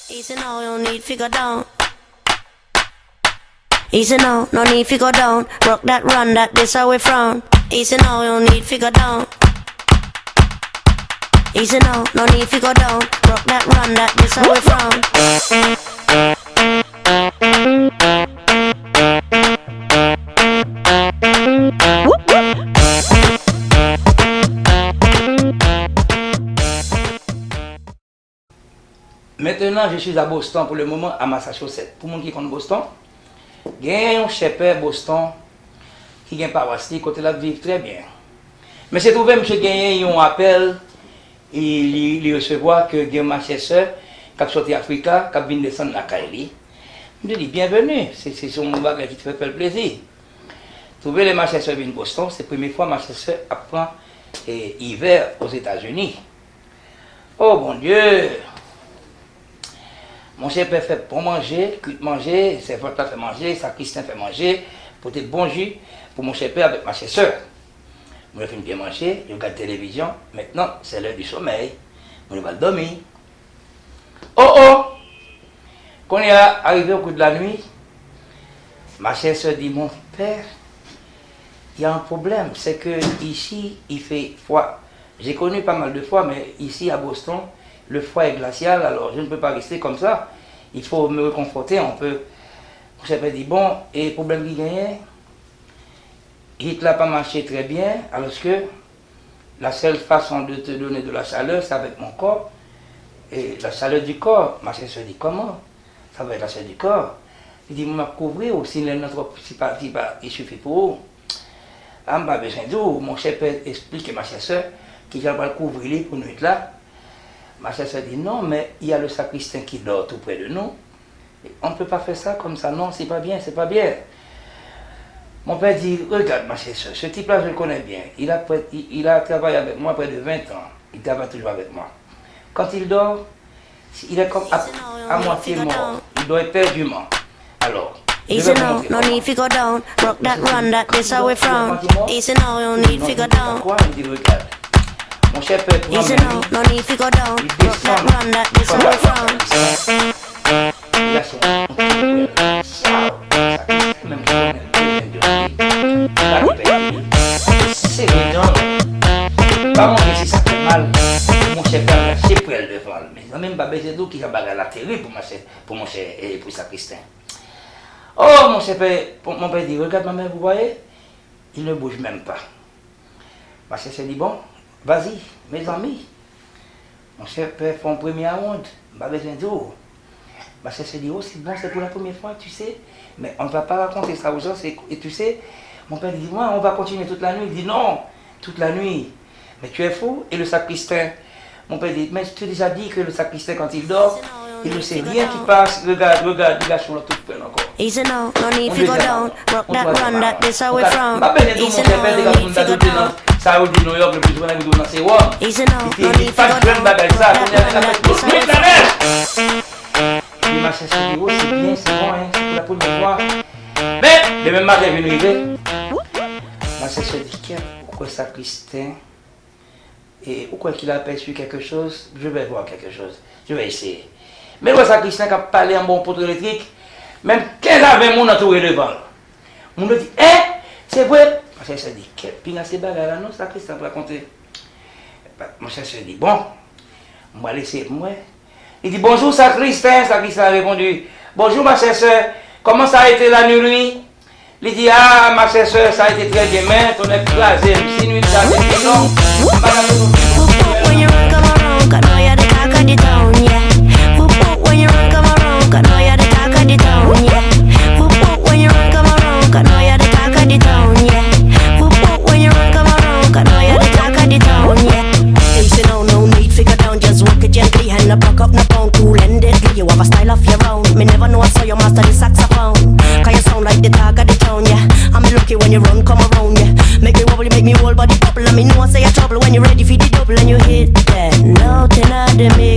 Easy now, you need figure down. Easy now, no need figure down. Rock that, run that, this how we frown. Easy now, you need figure down. Easy now, no need figure down. Rock that, run that, this how we frown. Maintenant, je suis à Boston pour le moment, à Massachusetts. Pour les gens qui connaissent Boston, il y a un shepherd Boston qui a un paroisse, côté là vivre très bien. Mais c'est trouvé, monsieur gagné un appel, il recevoir que il y a ma soeur qui a sorti d'Afrique, qui vient descendre la Kaili. Je dis bienvenue, c'est son bagage qui te fait plaisir. Trouver les marchés soeurs viennent Boston, c'est la première fois que ma soeur apprend hiver aux États-Unis. Oh mon Dieu! Mon chef fait pour manger, manger, c'est votre fait manger, ça Christian fait manger, pour des bons jus, pour mon chef avec ma soeur. Je vais bien manger, je regarde la télévision, maintenant c'est l'heure du sommeil, je vais dormir. Oh! Quand il est arrivé au coup de la nuit, ma chère soeur dit, mon père, il y a un problème, c'est que ici il fait froid. J'ai connu pas mal de fois, mais ici à Boston, le froid est glacial, alors je ne peux pas rester comme ça. Il faut me réconforter, on peut. Mon chef dit, bon, et le problème qui gagnait, Hitler n'a pas marché très bien, alors que la seule façon de te donner de la chaleur, c'est avec mon corps. Et la chaleur du corps, ma chère se dit, comment? Ça va être la chaleur du corps. Il dit, moi, couvrir aussi, notre partie, il suffit pour vous. Ah, pas besoin de vous. Mon chef explique à ma chère soeur qu'il va le couvrir pour nous être là. Ma chère soeur dit non, mais il y a le sacristain qui dort tout près de nous. Et on ne peut pas faire ça comme ça, non, c'est pas bien, c'est pas bien. Mon père dit, regarde ma chère soeur, ce type-là je le connais bien. Il a travaillé avec moi près de 20 ans. Il travaille toujours avec moi. Quand il dort, il est comme à moitié mort. Il dort éperdument. Alors, easy now, no need to go down. Rock that, run that, this how we frown. Easy now, you need to go down. Il dit, regarde. Mon chef peut prendre easy now, no need to go down. Rock that, run that, this how we frown. Il a son c'est évident. Pas mon si ça fait mal. Mon chef a lâché pour elle devant. Mais même pas besoin d'eau qui a bagarre la terrible pour mon chef et pour sacristain. Oh, mon père dit, regarde ma mère, vous voyez, il ne bouge même pas. Ma chère s'est dit, bon, vas-y, mes amis. Mon chef fait un premier ronde, pas besoin d'eau. Ma chère s'est dit, oh, c'est bon, c'est pour la première fois, tu sais, mais on ne va pas raconter ça aux gens, et tu sais, mon père dit, moi, on va continuer toute la nuit. Il dit, non, toute la nuit. Mais tu es fou, et le sacristain, mon père dit, mais je t'ai déjà dit que le sacristain, quand il dort, il ne sait rien qui passe. Regarde, il va sur l'autre peine encore. Easy now, no need to go down. Rock that, run that, this how we frown. Easy now, no need to go down. Ça dit New York, le plus souvent, il doit c'est quoi? Easy now, no need to go down. Rock that, run that, this how we frown. Il m'a cherché, c'est bien, c'est bon, hein, c'est pour la première fois. Mais, le même matin, il est venu arriver. Ma sœur se dit, pourquoi sacristain? Et pourquoi qu'il a aperçu quelque chose? Je vais voir quelque chose. Je vais essayer. Mais le sacristain qui a parlé en bon poteau électrique, même 15 à 20 personnes entourées devant. On me dit, c'est vrai. Ma soeur se dit, puis dans ces bagarres là, non, sacristain pour raconter. Ma soeur se dit, bon, on va laisser moi. Il dit, bonjour sacristain. Sacristain a répondu, bonjour ma chère soeur, comment ça a été la nuit? Il dit, ah ma chère soeur, ça a été très bien, mais on est placé, si nuit ça a été long. When you run, come around, I know you're the talk of the town, yeah. When you run, come around, I know you're the talk of the town, yeah. When you run, come around, I know you're the talk of the town, yeah. When you run, come around, I know you're the talk of the town, yeah. Easy now, no need figure down, just walk it gently, and no buck up, no pound, cool and deadly. You have a style of your own. Me never know I saw you master the saxophone. Cause you sound like the talk of the town, yeah. I'm lucky when you run, come around, yeah. Make me wobble, make me whole body bubble. And me know I say a trouble when you're ready for the double and you hit that note in the middle.